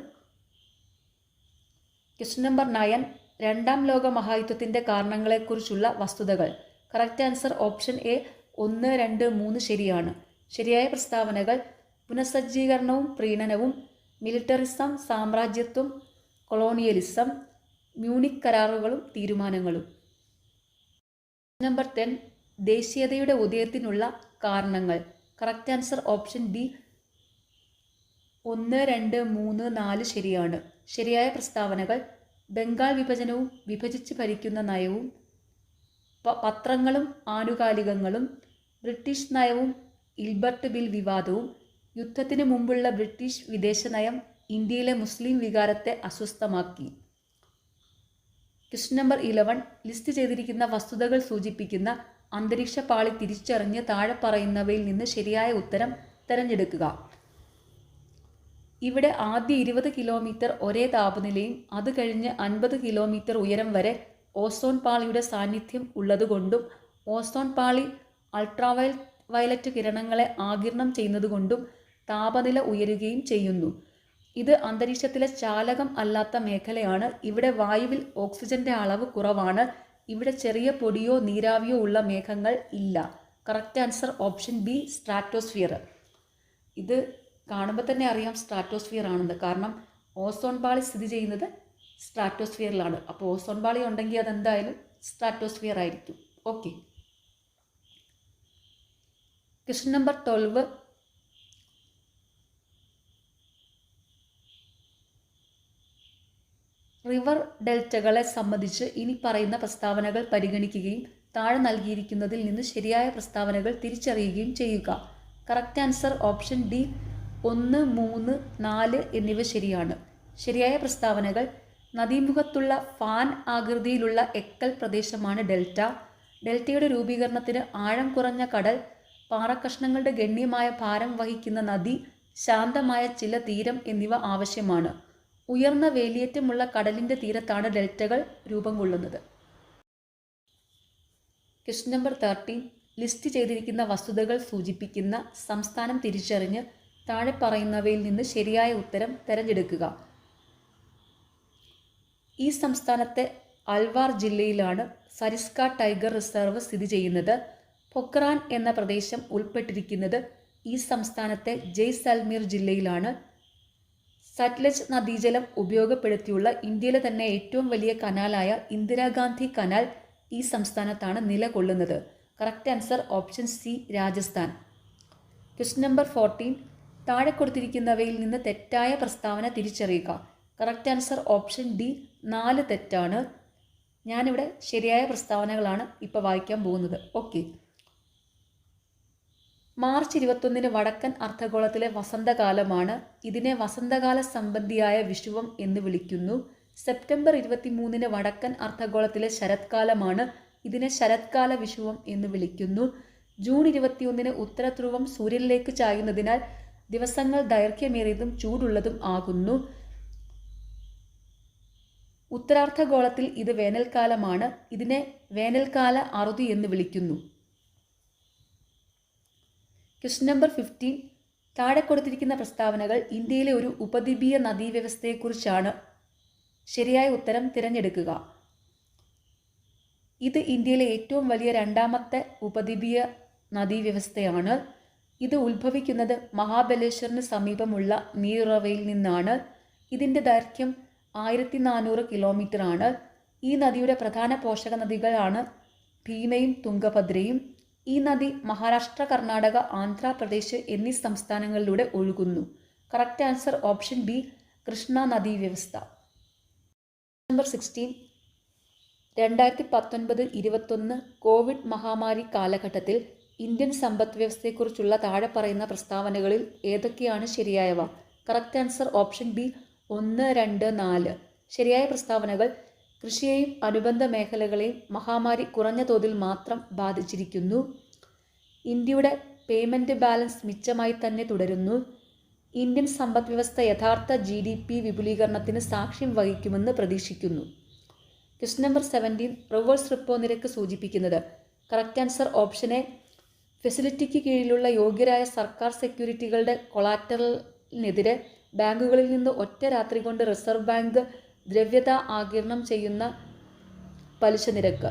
Question number 9. രണ്ടാം ലോക മഹായുദ്ധത്തിൻ്റെ കാരണങ്ങളെക്കുറിച്ചുള്ള വസ്തുതകൾ. കറക്റ്റ് ആൻസർ ഓപ്ഷൻ എ 1, 2, 3 ശരിയാണ്. ശരിയായ പ്രസ്താവനകൾ. പുനഃസജ്ജീകരണവും പ്രീണനവും, മിലിറ്ററിസം, സാമ്രാജ്യത്വം, കൊളോണിയലിസം, മ്യൂണിക് കരാറുകളും തീരുമാനങ്ങളും. നമ്പർ 10. ദേശീയതയുടെ ഉദയത്തിനുള്ള കാരണങ്ങൾ. കറക്റ്റ് ആൻസർ ഓപ്ഷൻ ബി 1, 2, 3, 4 ശരിയാണ്. ശരിയായ പ്രസ്താവനകൾ. ബംഗാൾ വിഭജനവും വിഭജിച്ച് ഭരിക്കുന്ന നയവും, പത്രങ്ങളും ആനുകാലികങ്ങളും, ബ്രിട്ടീഷ് നയവും ഇൽബർട്ട് ബിൽ വിവാദവും, യുദ്ധത്തിന് മുമ്പുള്ള ബ്രിട്ടീഷ് വിദേശ നയം ഇന്ത്യയിലെ മുസ്ലിം വികാരത്തെ അസ്വസ്ഥമാക്കി. Question number 11. ലിസ്റ്റ് ചെയ്തിരിക്കുന്ന വസ്തുതകൾ സൂചിപ്പിക്കുന്ന അന്തരീക്ഷ പാളി തിരിച്ചറിഞ്ഞ് താഴെ പറയുന്നവയിൽ നിന്ന് ശരിയായ ഉത്തരം തിരഞ്ഞെടുക്കുക. ഇവിടെ ആദ്യ 20 കിലോമീറ്റർ ഒരേ താപനിലയും അത് കഴിഞ്ഞ് 50 കിലോമീറ്റർ ഉയരം വരെ ഓസോൺ പാളിയുടെ സാന്നിധ്യം ഉള്ളതുകൊണ്ടും ഓസോൺ പാളി അൾട്രാവയലറ്റ് കിരണങ്ങളെ ആഗിരണം ചെയ്യുന്നതുകൊണ്ടും താപനില ഉയരുകയും ചെയ്യുന്നു. ഇത് അന്തരീക്ഷത്തിലെ ചാലകം അല്ലാത്ത മേഖലയാണ്. ഇവിടെ വായുവിൽ ഓക്സിജന്റെ അളവ് കുറവാണ്. ഇവിടെ ചെറിയ പൊടിയോ നീരാവിയോ ഉള്ള മേഘങ്ങൾ ഇല്ല. Correct answer option B stratosphere. ഇത് കാണുമ്പോൾ തന്നെ അറിയാം സ്ട്രാറ്റോസ്ഫിയർ ആണെന്ന്. കാരണം ഓസോൺ പാളി സ്ഥിതി ചെയ്യുന്നത് സ്ട്രാറ്റോസ്ഫിയറിലാണ്. അപ്പോൾ ഓസോൺ പാളി ഉണ്ടെങ്കിൽ അതെന്തായാലും സ്ട്രാറ്റോസ്ഫിയർ ആയിരിക്കും. ഓക്കെ. Question number 12. റിവർ ഡെൽറ്റകളെ സംബന്ധിച്ച് ഇനി പറയുന്ന പ്രസ്താവനകൾ പരിഗണിക്കുകയും താഴെ നൽകിയിരിക്കുന്നതിൽ നിന്ന് ശരിയായ പ്രസ്താവനകൾ തിരിച്ചറിയുകയും ചെയ്യുക. കറക്റ്റ് ആൻസർ ഓപ്ഷൻ ഡി 1, 3, 4 എന്നിവ ശരിയാണ്. ശരിയായ പ്രസ്താവനകൾ: നദീമുഖത്തുള്ള ഫാൻ ആകൃതിയിലുള്ള എക്കൽ പ്രദേശമാണ് ഡെൽറ്റ. ഡെൽറ്റയുടെ രൂപീകരണത്തിന് ആഴം കുറഞ്ഞ കടൽ, പാറക്കഷ്ണങ്ങളുടെ ഗണ്യമായ ഭാരം വഹിക്കുന്ന നദി, ശാന്തമായ ചില തീരം എന്നിവ ആവശ്യമാണ്. ഉയർന്ന വേലിയേറ്റമുള്ള കടലിൻ്റെ തീരത്താണ് ഡെൽറ്റകൾ രൂപം കൊള്ളുന്നത്. Question number 13. ലിസ്റ്റ് ചെയ്തിരിക്കുന്ന വസ്തുതകൾ സൂചിപ്പിക്കുന്ന സംസ്ഥാനം തിരിച്ചറിഞ്ഞ് താഴെ പറയുന്നവയിൽ നിന്ന് ശരിയായ ഉത്തരം തിരഞ്ഞെടുക്കുക. ഈ സംസ്ഥാനത്തെ അൽവാർ ജില്ലയിലാണ് സരിസ്ക ടൈഗർ റിസർവ് സ്ഥിതി ചെയ്യുന്നത്. പൊക്രാൻ എന്ന പ്രദേശം ഉൾപ്പെട്ടിരിക്കുന്നത് ഈ സംസ്ഥാനത്തെ ജയ്സൽമീർ ജില്ലയിലാണ്. സത്ലജ് നദീജലം ഉപയോഗപ്പെടുത്തിയുള്ള ഇന്ത്യയിലെ തന്നെ ഏറ്റവും വലിയ കനാലായ ഇന്ദിരാഗാന്ധി കനാൽ ഈ സംസ്ഥാനത്താണ് നിലകൊള്ളുന്നത്. Correct answer option C Rajasthan. Question number 14. താഴെ കൊടുത്തിരിക്കുന്നവയിൽ നിന്ന് തെറ്റായ പ്രസ്താവന തിരിച്ചറിയുക. കറക്റ്റ് ആൻസർ ഓപ്ഷൻ ഡി 4 തെറ്റാണ്. ഞാനിവിടെ ശരിയായ പ്രസ്താവനകളാണ് ഇപ്പോൾ വായിക്കാൻ പോകുന്നത്. ഓക്കെ. മാർച്ച് 21 വടക്കൻ അർദ്ധഗോളത്തിലെ വസന്തകാലമാണ്. ഇതിനെ വസന്തകാല സംബന്ധിയായ വിഷുവം എന്ന് വിളിക്കുന്നു. സെപ്റ്റംബർ 23 വടക്കൻ അർദ്ധഗോളത്തിലെ ശരത്കാലമാണ്. ഇതിനെ ശരത്കാല വിഷുവം എന്ന് വിളിക്കുന്നു. ജൂൺ 21 ഉത്തരധ്രുവം സൂര്യനിലേക്ക് ചായുന്നതിനാൽ ദിവസങ്ങൾ ദൈർഘ്യമേറിയതും ചൂടുള്ളതും ആകുന്നു. ഉത്തരാർദ്ധഗോളത്തിൽ ഇത് വേനൽക്കാലമാണ്. ഇതിനെ വേനൽക്കാല അറുതി എന്ന് വിളിക്കുന്നു. Question number 15. താഴെ കൊടുത്തിരിക്കുന്ന പ്രസ്താവനകൾ ഇന്ത്യയിലെ ഒരു ഉപദ്വീപീയ നദീവ്യവസ്ഥയെക്കുറിച്ചാണ്. ശരിയായ ഉത്തരം തിരഞ്ഞെടുക്കുക. ഇത് ഇന്ത്യയിലെ ഏറ്റവും വലിയ രണ്ടാമത്തെ ഉപദ്വീപീയ നദീവ്യവസ്ഥയാണ്. ഇത് ഉത്ഭവിക്കുന്നത് മഹാബലേശ്വറിന് സമീപമുള്ള നീരുറവയിൽ നിന്നാണ്. ഇതിൻ്റെ ദൈർഘ്യം 1400 കിലോമീറ്റർ ആണ്. ഈ നദിയുടെ പ്രധാന പോഷക നദികളാണ് ഭീമയും തുംഗഭദ്രയും. ഈ നദി മഹാരാഷ്ട്ര, കർണാടക, ആന്ധ്രാപ്രദേശ് എന്നീ സംസ്ഥാനങ്ങളിലൂടെ ഒഴുകുന്നു. Correct answer option B Krishna നദീവ്യവസ്ഥ. നമ്പർ 16. 2019-21 കോവിഡ് മഹാമാരി കാലഘട്ടത്തിൽ ഇന്ത്യൻ സമ്പദ് വ്യവസ്ഥയെക്കുറിച്ചുള്ള താഴെ പറയുന്ന പ്രസ്താവനകളിൽ ഏതൊക്കെയാണ് ശരിയായവ? Correct answer option B 1, 2, 4. ശരിയായ പ്രസ്താവനകൾ: കൃഷിയെയും അനുബന്ധ മേഖലകളെയും മഹാമാരി കുറഞ്ഞ തോതിൽ മാത്രം ബാധിച്ചിരിക്കുന്നു. ഇന്ത്യയുടെ പേയ്മെൻറ്റ് ബാലൻസ് മിച്ചമായി തന്നെ തുടരുന്നു. ഇന്ത്യൻ സമ്പദ് വ്യവസ്ഥ യഥാർത്ഥ GDP വിപുലീകരണത്തിന് സാക്ഷ്യം വഹിക്കുമെന്ന് പ്രതീക്ഷിക്കുന്നു. Question number 17. റിവേഴ്സ് റിപ്പോ നിരക്ക് സൂചിപ്പിക്കുന്നത്. കറക്റ്റ് ആൻസർ ഓപ്ഷൻ എ ഫെസിലിറ്റിക്ക് കീഴിലുള്ള യോഗ്യരായ സർക്കാർ സെക്യൂരിറ്റികളുടെ കൊളാറ്ററലിനെതിരെ ബാങ്കുകളിൽ നിന്ന് ഒറ്റ രാത്രി കൊണ്ട് റിസർവ് ബാങ്ക് ദ്രവ്യത ആഗിരണം ചെയ്യുന്ന പലിശ നിരക്ക്.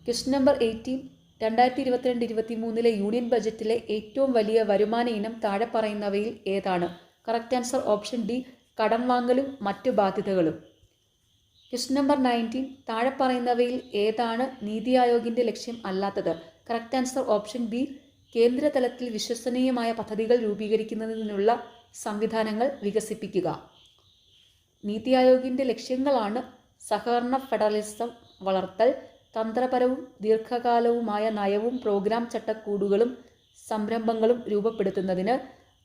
Question number 18. 2022-23 യൂണിയൻ ബജറ്റിലെ ഏറ്റവും വലിയ വരുമാന ഇനം താഴെ പറയുന്നവയിൽ ഏതാണ്? കറക്റ്റ് ആൻസർ ഓപ്ഷൻ ഡി കടം വാങ്ങലും മറ്റു ബാധ്യതകളും. Question number 19. താഴെ പറയുന്നവയിൽ ഏതാണ് നീതി ആയോഗിൻ്റെ ലക്ഷ്യം അല്ലാത്തത്? കറക്റ്റ് ആൻസർ ഓപ്ഷൻ ബി കേന്ദ്ര തലത്തിൽ വിശ്വസനീയമായ പദ്ധതികൾ രൂപീകരിക്കുന്നതിനുള്ള സംവിധാനങ്ങൾ വികസിപ്പിക്കുക. നീതി ആയോഗിൻ്റെ ലക്ഷ്യങ്ങളാണ് സഹകരണ ഫെഡറലിസം വളർത്തൽ, തന്ത്രപരവും ദീർഘകാലവുമായ നയവും പ്രോഗ്രാം ചട്ടക്കൂടുകളും സംരംഭങ്ങളും രൂപപ്പെടുത്തുന്നതിന്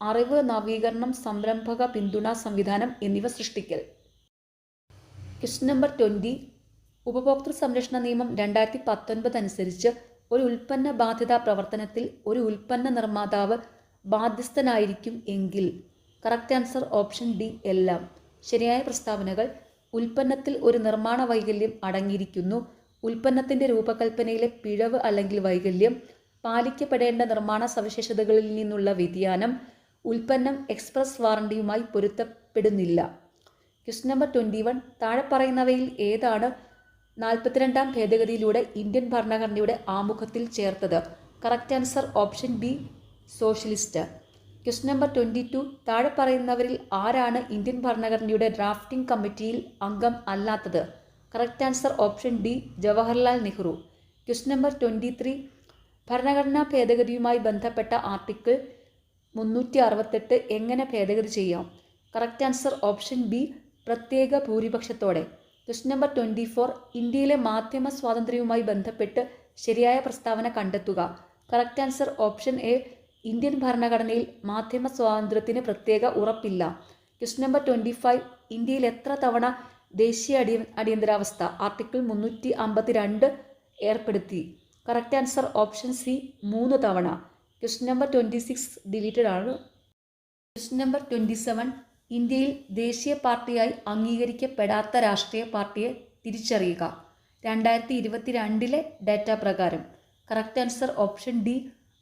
അറിവ്, നവീകരണം, സംരംഭക പിന്തുണ സംവിധാനം എന്നിവ സൃഷ്ടിക്കൽ. Question number 20. ഉപഭോക്തൃ സംരക്ഷണ നിയമം 2019 അനുസരിച്ച് ഒരു ഉൽപ്പന്ന ബാധ്യതാ പ്രവർത്തനത്തിൽ ഒരു ഉൽപ്പന്ന നിർമ്മാതാവ് ബാധ്യസ്ഥനായിരിക്കും എങ്കിൽ. കറക്റ്റ് ആൻസർ ഓപ്ഷൻ ഡി എല്ലാം. ശരിയായ പ്രസ്താവനകൾ: ഉൽപ്പന്നത്തിൽ ഒരു നിർമ്മാണ വൈകല്യം അടങ്ങിയിരിക്കുന്നു. ഉൽപ്പന്നത്തിൻ്റെ രൂപകൽപ്പനയിലെ പിഴവ് അല്ലെങ്കിൽ വൈകല്യം, പാലിക്കപ്പെടേണ്ട നിർമ്മാണ സവിശേഷതകളിൽ നിന്നുള്ള വ്യതിയാനം, ഉൽപ്പന്നം എക്സ്പ്രസ് വാറണ്ടിയുമായി ബന്ധപ്പെടുന്നില്ല. Question number 21. താഴെ പറയുന്നവയിൽ ഏതാണ് 42ാം ഭേദഗതിയിലൂടെ ഇന്ത്യൻ ഭരണഘടനയുടെ ആമുഖത്തിൽ ചേർത്തത്? Correct answer option B socialist. Question number 22. താഴെ പറയുന്നവരിൽ ആരാണ് ഇന്ത്യൻ ഭരണഘടനയുടെ ഡ്രാഫ്റ്റിംഗ് കമ്മിറ്റിയിൽ അംഗം അല്ലാത്തത്? Correct answer option D Jawaharlal Nehru. Question number 23. ഭരണഘടനാ ഭേദഗതിയുമായി ബന്ധപ്പെട്ട ആർട്ടിക്കിൾ 368 എങ്ങനെ ഭേദഗതി ചെയ്യാം? കറക്റ്റ് ആൻസർ ഓപ്ഷൻ ബി പ്രത്യേക ഭൂരിപക്ഷത്തോടെ. Question number 24. ഇന്ത്യയിലെ മാധ്യമ സ്വാതന്ത്ര്യവുമായി ബന്ധപ്പെട്ട് ശരിയായ പ്രസ്താവന കണ്ടെത്തുക. Correct answer option A Indian ഭരണഘടനയിൽ മാധ്യമ സ്വാതന്ത്ര്യത്തിന് പ്രത്യേക ഉറപ്പില്ല. Question number 25. ഇന്ത്യയിൽ എത്ര തവണ ദേശീയ അടിയന്തരാവസ്ഥ ആർട്ടിക്കിൾ 352 ഏർപ്പെടുത്തി? കറക്റ്റ് ആൻസർ ഓപ്ഷൻ സി 3 തവണ. ക്വസ്റ്റ്യൻ നമ്പർ 26 ഡിലീറ്റഡ് ആണ്. Question number 27. ഇന്ത്യയിൽ ദേശീയ പാർട്ടിയായി അംഗീകരിക്കപ്പെടാത്ത രാഷ്ട്രീയ പാർട്ടിയെ തിരിച്ചറിയുക. 2022 ഡാറ്റ പ്രകാരം. Correct answer option D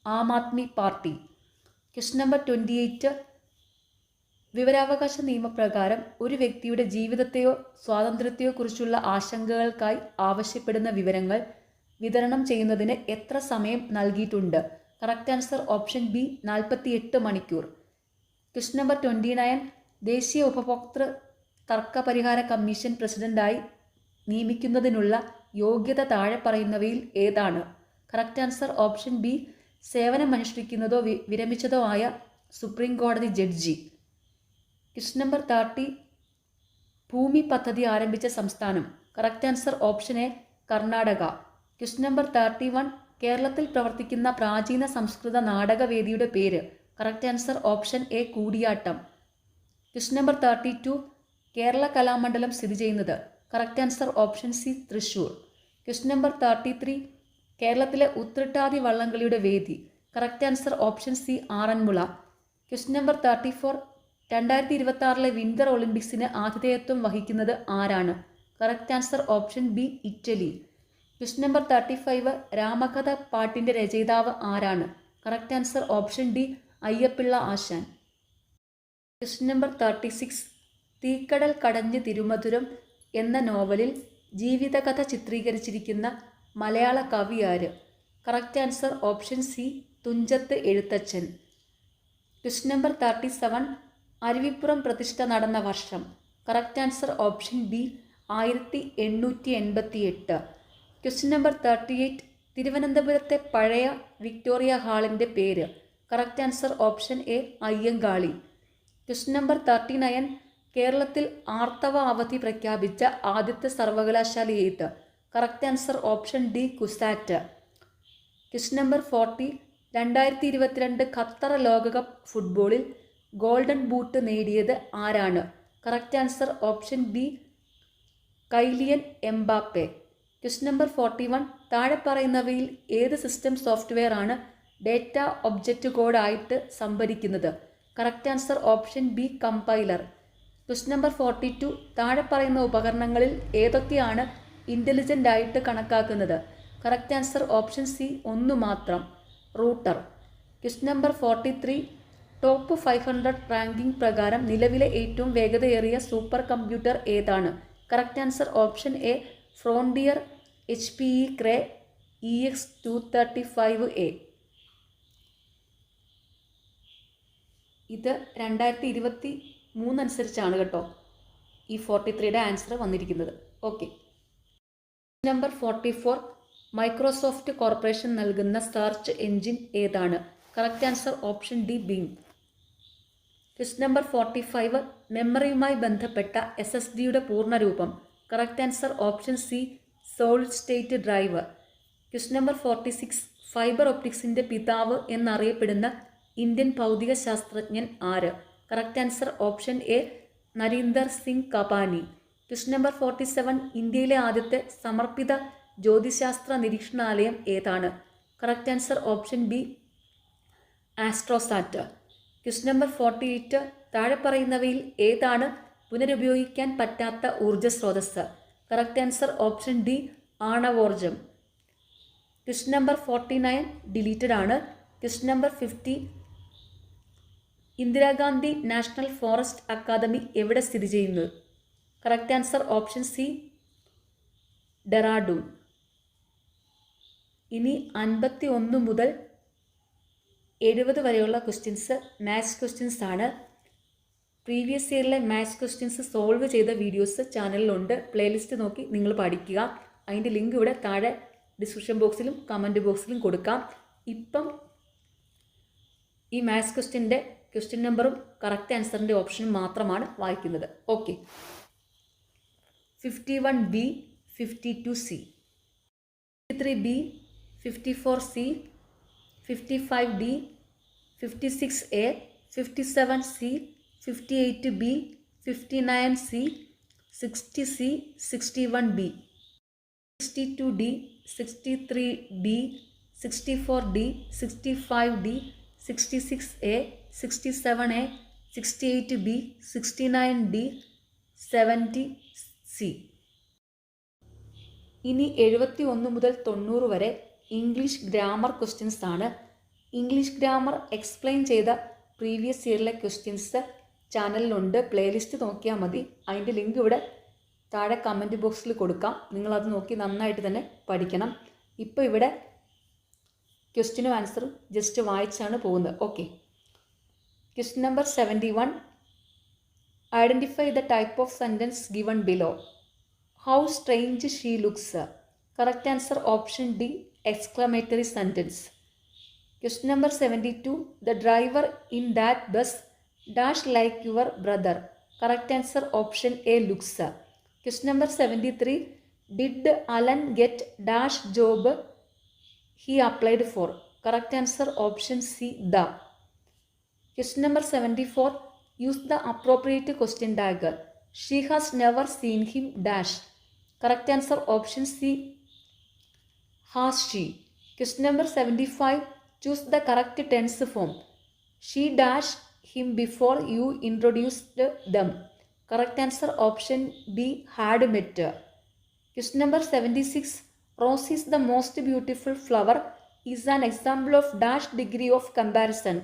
Aam Aadmi party. Question number 28. വിവരാവകാശ നിയമപ്രകാരം ഒരു വ്യക്തിയുടെ ജീവിതത്തെയോ സ്വാതന്ത്ര്യത്തെയോ കുറിച്ചുള്ള ആശങ്കകൾക്കായി ആവശ്യപ്പെടുന്ന വിവരങ്ങൾ വിതരണം ചെയ്യുന്നതിന് എത്ര സമയം നൽകിയിട്ടുണ്ട്? കറക്റ്റ് ആൻസർ ഓപ്ഷൻ ബി 48 മണിക്കൂർ. Question number 29. ദേശീയ ഉപഭോക്തൃ തർക്ക പരിഹാര കമ്മീഷൻ പ്രസിഡന്റായി നിയമിക്കുന്നതിനുള്ള യോഗ്യത താഴെ പറയുന്നവയിൽ ഏതാണ്? കറക്റ്റ് ആൻസർ ഓപ്ഷൻ ബി സേവനമനുഷ്ഠിക്കുന്നതോ വിരമിച്ചതോ ആയ സുപ്രീം കോടതി ജഡ്ജി. Question number 30. ഭൂമി പദ്ധതി ആരംഭിച്ച സംസ്ഥാനം? Correct answer option A Karnataka. Question number 31. കേരളത്തിൽ പ്രവർത്തിക്കുന്ന പ്രാചീന സംസ്കൃത നാടകവേദിയുടെ പേര്? Correct answer option A Koodiyattam. Question number 32. Kerala Kalamandalam സ്ഥിതി ചെയ്യുന്നത്? Correct answer option C Thrissur. Question number 33. കേരളത്തിലെ ഉത്രട്ടാതി വള്ളംകളിയുടെ വേദി? Correct answer option C Aranmula. Question number 34. 2026 winter ഒളിമ്പിക്സിന് ആതിഥേയത്വം വഹിക്കുന്നത് ആരാണ്? Correct answer option B Italy. Question number 35. Ramakatha പാട്ടിൻ്റെ രചയിതാവ് ആരാണ്? Correct answer option D Ayyappilla Asan. Question number 36. Theekkadal Kadanju Thirumadhuram എന്ന നോവലിൽ ജീവിതകഥ ചിത്രീകരിച്ചിരിക്കുന്ന മലയാള കവി ആര്? Correct answer option C Thunchath Ezhuthachan. Question number 37. Aruvippuram പ്രതിഷ്ഠ നടന്ന വർഷം? Correct answer option B 1888. Question number 38. തിരുവനന്തപുരത്തെ പഴയ വിക്ടോറിയ ഹാളിൻ്റെ പേര്? Correct answer option A Ayyankali. Question number 39. കേരളത്തിൽ ആർത്തവ അവധി പ്രഖ്യാപിച്ച ആദ്യത്തെ സർവകലാശാല ഏത്? Correct answer option D CUSAT. Question number 40. 2022 Qatar ലോകകപ്പ് ഫുട്ബോളിൽ ഗോൾഡൻ ബൂട്ട് നേടിയത് ആരാണ്? Correct answer option B Kylian Mbappe. Question number 41. താഴെ പറയുന്നവയിൽ ഏത് സിസ്റ്റം സോഫ്റ്റ്വെയർ ആണ് ഡേറ്റ ഒബ്ജക്റ്റ് കോഡ് ആയിട്ട് സംഭരിക്കുന്നത്? Correct answer option B compiler. Question number 42. താഴെ പറയുന്ന ഉപകരണങ്ങളിൽ ഏതൊക്കെയാണ് ഇൻ്റലിജൻ്റ് ആയിട്ട് കണക്കാക്കുന്നത്? കറക്റ്റ് ആൻസർ ഓപ്ഷൻ സി ഒന്ന് മാത്രം, router. Question number 43. Top 500 ranking പ്രകാരം നിലവിലെ ഏറ്റവും വേഗതയേറിയ സൂപ്പർ കമ്പ്യൂട്ടർ ഏതാണ്? Correct answer option A frontier HPE Cray EX235A. ഇത് 2023 അനുസരിച്ചാണ് കേട്ടോ ഈ 43യുടെ ആൻസർ വന്നിരിക്കുന്നത്. ഓക്കെ. നമ്പർ 44. മൈക്രോസോഫ്റ്റ് കോർപ്പറേഷൻ നൽകുന്ന സെർച്ച് എൻജിൻ ഏതാണ്? Correct answer option D Bing. Question number 45. മെമ്മറിയുമായി ബന്ധപ്പെട്ട SSDയുടെ പൂർണ്ണരൂപം? Correct answer option C solid state drive. Question number 46. Fibre ഒപ്റ്റിക്സിൻ്റെ പിതാവ് എന്നറിയപ്പെടുന്ന ഇന്ത്യൻ ഭൗതിക ശാസ്ത്രജ്ഞൻ ആര്? Correct answer option A Narinder Singh Kapany. Question number 47. ഇന്ത്യയിലെ ആദ്യത്തെ സമർപ്പിത ജ്യോതിശാസ്ത്ര നിരീക്ഷണാലയം ഏതാണ്? Correct answer option B Astrosat. Question number 48. താഴെ പറയുന്നവയിൽ ഏതാണ് പുനരുപയോഗിക്കാൻ പറ്റാത്ത ഊർജ്ജ സ്രോതസ്? കറക്റ്റ് ആൻസർ ഓപ്ഷൻ ഡി ആണവോർജം. ക്വസ്റ്റ്യൻ നമ്പർ 49 ഡിലീറ്റഡ് ആണ്. Question number 50. Indira Gandhi national forest academy എവിടെ സ്ഥിതി ചെയ്യുന്നത്? Correct answer option C, Dehradun. ഇനി 51 മുതൽ 70 വരെയുള്ള ക്വസ്റ്റ്യൻസ് മാത്സ് ക്വസ്റ്റ്യൻസ് ആണ്. പ്രീവിയസ് ഇയറിലെ മാത്സ് ക്വസ്റ്റ്യൻസ് സോൾവ് ചെയ്ത വീഡിയോസ് ചാനലിലുണ്ട്. പ്ലേലിസ്റ്റ് നോക്കി നിങ്ങൾ പഠിക്കുക. അതിൻ്റെ ലിങ്ക് ഇവിടെ താഴെ ഡിസ്ക്രിപ്ഷൻ ബോക്സിലും കമൻറ്റ് ബോക്സിലും കൊടുക്കാം. ഇപ്പം ഈ മാത്സ് ക്വസ്റ്റ്യൻ നമ്പറും കറക്റ്റ് ആൻസറിൻ്റെ ഓപ്ഷനും മാത്രമാണ് വായിക്കുന്നത്. Okay. 51B, 52C, 53B, 54C, 55D, 56A, 57C, 58B, 59C, 60C, 61B, 62D, 63D, 64D, 65D, 66A, 67A, 68B, 69D, 70C. ഇനി 71 മുതൽ 90 വരെ ഇംഗ്ലീഷ് ഗ്രാമർ ക്വസ്റ്റ്യൻസ് ആണ്. ഇംഗ്ലീഷ് ഗ്രാമർ എക്സ്പ്ലെയിൻ ചെയ്ത പ്രീവിയസ് ഇയറിലെ ക്വസ്റ്റ്യൻസ് ചാനലിലുണ്ട്. പ്ലേലിസ്റ്റ് നോക്കിയാൽ മതി. അതിൻ്റെ ലിങ്ക് ഇവിടെ താഴെ കമൻറ്റ് ബോക്സിൽ കൊടുക്കാം. നിങ്ങളത് നോക്കി നന്നായിട്ട് തന്നെ പഠിക്കണം. ഇപ്പോൾ ഇവിടെ ക്വസ്റ്റ്യനും ആൻസറും ജസ്റ്റ് വായിച്ചാണ് പോകുന്നത്. Okay. Question number 71. Identify the type of sentence given below. How strange she looks. Correct answer option D, exclamatory sentence. Question number 72. The driver in that bus dash like your brother. Correct answer option A, looks. Question number 73. Did Alan get dash job he applied for? Correct answer option C, the. Question number 74. Use the appropriate question tag. She has never seen him dash. Correct answer option C, has she. Question number 75. Choose the correct tense form. She dashed him before you introduced them. Correct answer option B, had met. Question number 76. Rose is the most beautiful flower is an example of dash degree of comparison.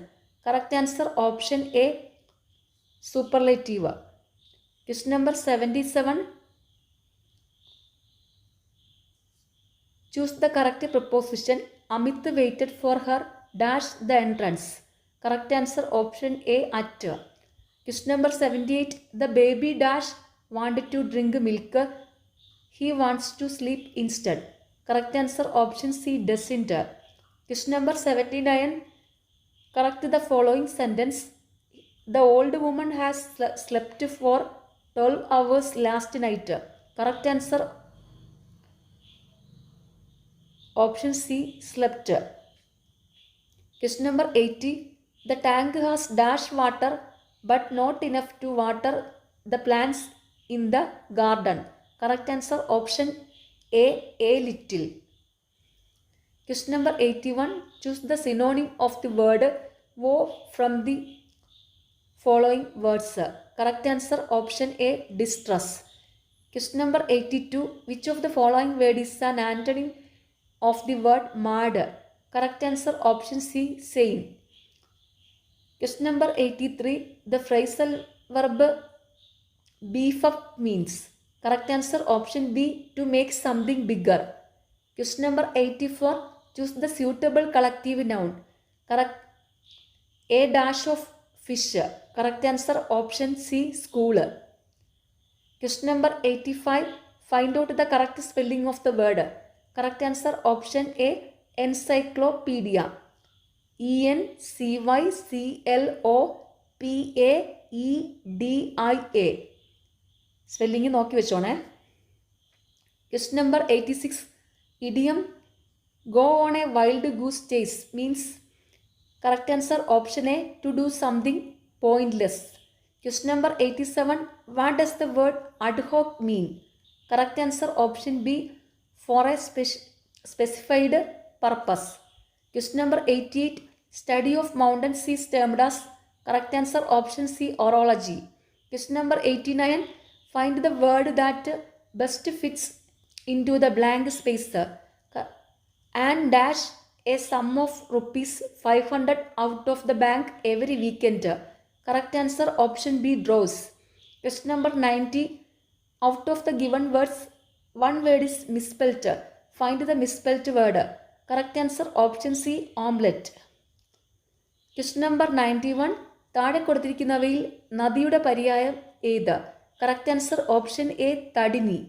Correct answer option A, superlative. Question number 77. Choose the correct preposition. Amit waited for her dash the entrance. Correct answer option A, at. Question number 78. The baby dash wanted to drink milk. He wants to sleep instead. Correct answer option C, doesn't. Question number 79. Correct the following sentence. The old woman has slept for 12 hours last night. Correct answer option C, slept. Question number 80. The tank has dash water but not enough to water the plants in the garden. Correct answer option A little. Question number 81. Choose the synonym of the word woe from the following words. Correct answer option A, distress. Question number 82. Which of the following word is an antonym of the word mad? Correct answer option C, sane. Question number 83. The phrasal verb beef up means. Correct answer option B, to make something bigger. Question number 84. Choose the suitable collective noun. Correct. A dash of fish. Correct answer option C, school. Question number 85. Find out the correct spelling of the word. Correct answer option A, encyclopedia. ENCYCLOPAEDIA. Spelling നോക്കി വെച്ചോണേ. Question number 86. Idiom go on a wild goose chase means. Correct answer option A, to do something pointless. Question number 87. What does the word ad hoc mean? Correct answer option B, for a specified purpose. Question number 88. Study of mountains is termed as. Correct answer option C, orology. Question number 89. Find the word that best fits into the blank space. And dash a sum of rupees 500 out of the bank every weekend. Correct answer option B draws. Question number 90. Out of the given words one word is misspelt. Find the misspelt word. Correct answer option C omelette. Question number 91. താഴെ കൊടുത്തിരിക്കുന്നവയിൽ നദിയുടെ പര്യായം ഏത്? Correct answer option A തടിനി.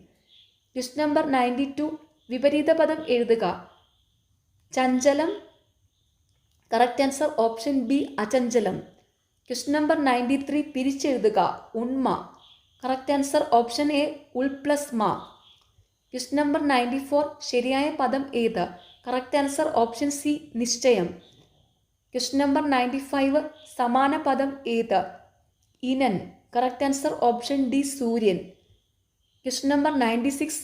Question number 92. വിപരീത പദം എഴുതുക. ചഞ്ചലം. കറക്റ്റ് ആൻസർ ഓപ്ഷൻ ബി അചഞ്ചലം. Question number 93. പിരിച്ചെഴുതുക. ഉണ്മ. കറക്റ്റ് ആൻസർ ഓപ്ഷൻ എ ഉൾ പ്ലസ് മ. Question number 94. ശരിയായ പദം ഏത്? കറക്റ്റ് ആൻസർ ഓപ്ഷൻ സി നിശ്ചയം. Question number 95. സമാന പദം ഏത്? ഇനൻ. കറക്റ്റ് ആൻസർ ഓപ്ഷൻ ഡി സൂര്യൻ. Question number 96.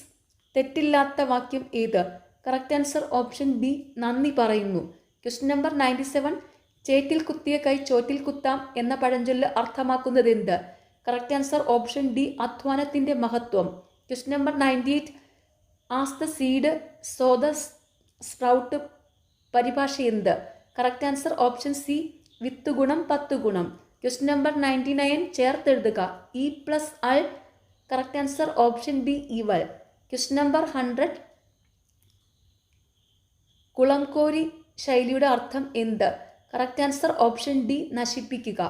തെറ്റില്ലാത്ത വാക്യം ഏത്? കറക്റ്റ് ആൻസർ ഓപ്ഷൻ ബി നന്ദി പറയുന്നു. Question number 97. ചേറ്റിൽ കുത്തിയ കൈ ചോറ്റിൽ കുത്താം എന്ന പഴഞ്ചൊല്ല് അർത്ഥമാക്കുന്നത് എന്ത്? കറക്റ്റ് ആൻസർ ഓപ്ഷൻ ഡി അധ്വാനത്തിൻ്റെ മഹത്വം. Question number 98. As the seed so the sprout പരിഭാഷ എന്ത്? കറക്റ്റ് ആൻസർ ഓപ്ഷൻ സി വിത്ത് ഗുണം 10 ഗുണം. Question number 99. ചേർത്തെഴുതുക. ഇ പ്ലസ് അൾ. കറക്റ്റ് ആൻസർ ഓപ്ഷൻ ബി ഇവൾ. Question number 100. കുളംകോരി ശൈലിയുടെ അർത്ഥം എന്ത്? കറക്റ്റ് ആൻസർ ഓപ്ഷൻ ഡി നശിപ്പിക്കുക.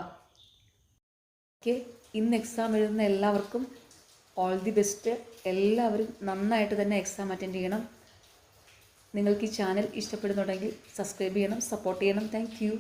ഓക്കെ, ഇന്ന് എക്സാം എഴുതുന്ന എല്ലാവർക്കും ഓൾ ദി ബെസ്റ്റ്. എല്ലാവരും നന്നായിട്ട് തന്നെ എക്സാം അറ്റൻഡ് ചെയ്യണം. നിങ്ങൾക്ക് ഈ ചാനൽ ഇഷ്ടപ്പെടുന്നുണ്ടെങ്കിൽ സബ്സ്ക്രൈബ് ചെയ്യണം, സപ്പോർട്ട് ചെയ്യണം. Thank you.